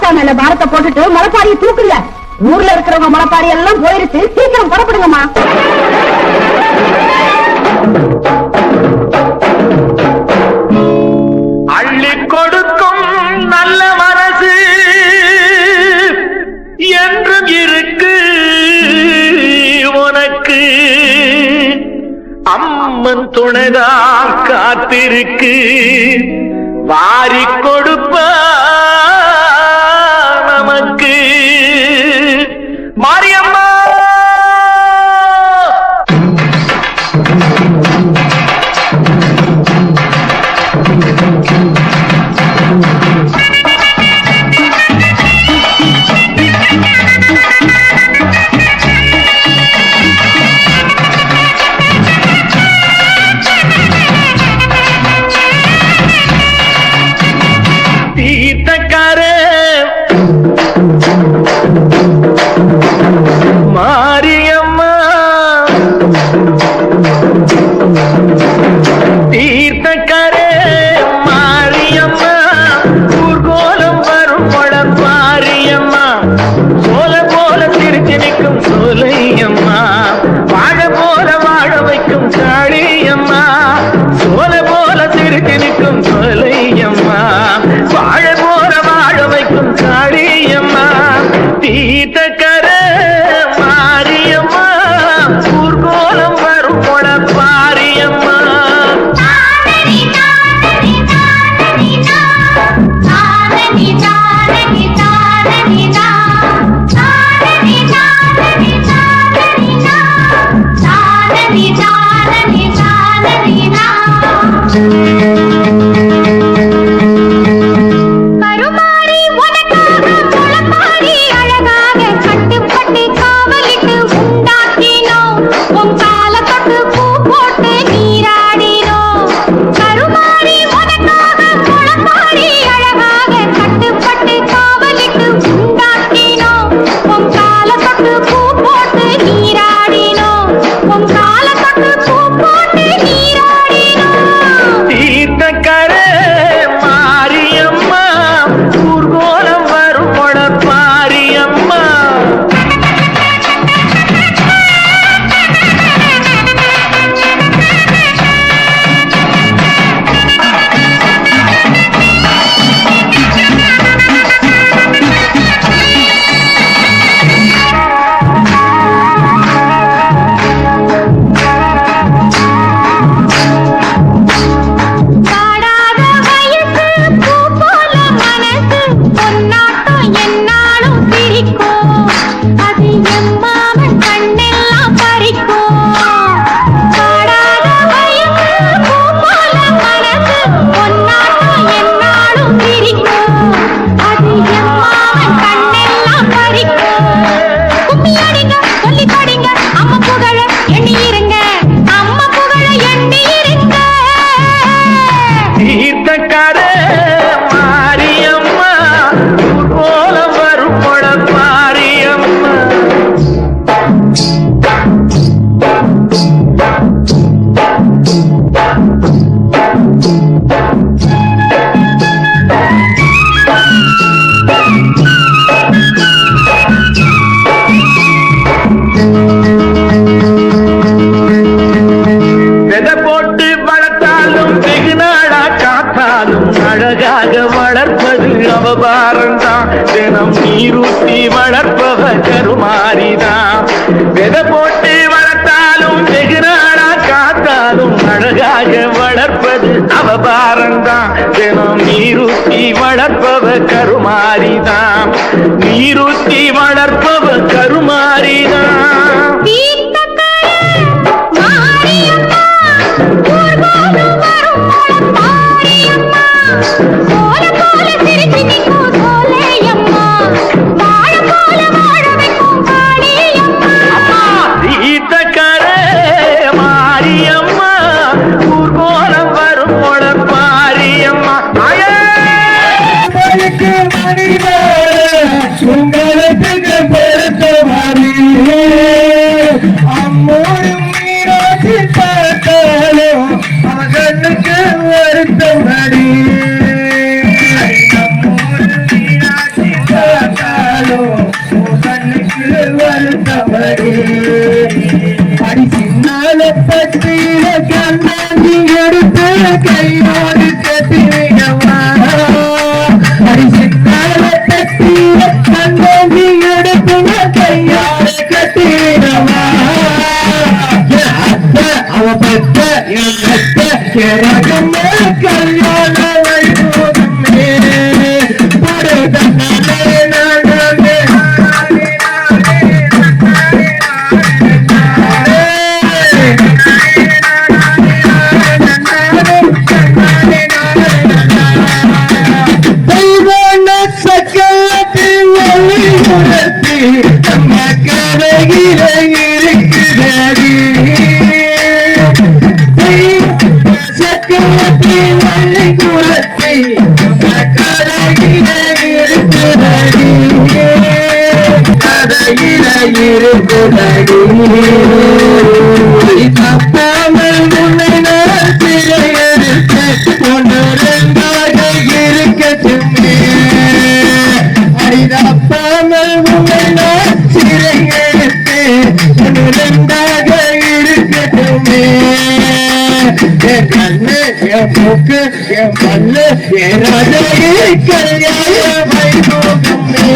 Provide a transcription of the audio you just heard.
ஆத்தா மேல பாரத்தை போட்டுட்டு மலைப்பாரியை தூக்குங்க. ஊர்ல இருக்கிறவங்க மலைப்பாரி எல்லாம் போயிருச்சு, சீக்கிரம் புறப்படுங்கம்மா. அள்ளி கொடுக்கும் நல்ல மனசு என்றும் இருக்கு உனக்கு, அம்மன் துணைதான் காத்திருக்கு, வாரி கொடுப்ப நமக்கு மாரியம்மா. மாரியம்மா தீர்த்தக்கரே மாரியம்மா, ஊர்கோலம் வரும் படம் மாரியம்மா, சோல போல சிரிச்சு நிற்கும் சோலையம்மா, வாழ போல வாழ வைக்கும் காளியம்மா, சோல போல சிரிச்சு நிற்கும் சோலையம்மா, வாழ போல வாழ வைக்கும் காளியம்மா. தீர்த்தக்கர மாரியம்மா, ஊர்கோலம் வரும் பொட பாரியம்மா. அவபாரந்தான் தினம் நீரூட்டி வளர்ப்பவ கருமாரிதான். விதை போட்டு வளர்த்தாலும் வெகு நாளா காத்தாலும் அழகாக வளர்ப்பது அவபாரந்தான் தினம் நீரூட்டி வளர்ப்பவ கருமாரிதான். நீரூட்டி வளர்ப்பவ கருமாரிதான். உங்களுக்கு பொறுத்த மாதிரி அம்மோடும் மீனாட்சி பார்த்தாலும் மகனுக்கு வருத்தமடி. அம்மோடும் மீனாட்சி கொடுத்தவரே அடி சின்னால பத்தியில கண்ணாஞ்சி எடுத்து கையோடு கட்டிவிடவா அடி சின்னால பத்தியில கண்ணாஞ்சி எடுத்து கையோடு கட்டிவிடவா அத்தை அவ பெத்த என் பெத்த கிழக்கமே கல்யாண வைபோகமே படுதன்னே நானே சக்கரத்தில் ஒளி உணர்த்தி நம்ம கரையில இருக்குதடி சக்கரத்தில் ஒளி உணர்த்தி நம்ம கரையில இருக்குதடி கரையில இருக்குதடி தப்பாமல் உன்னை நான் சிறையெடுத்து ஒன்று ரெண்டாக இருக்கட்டுமே அடிதப்பாமல் உன்னை நான் சிறையெடுத்து ஒன்று ரெண்டாக இருக்கட்டுமே என் கண்ணு என் மூக்கு என் பல்லு என் ராஜாயே கல்யாண வைபோகமே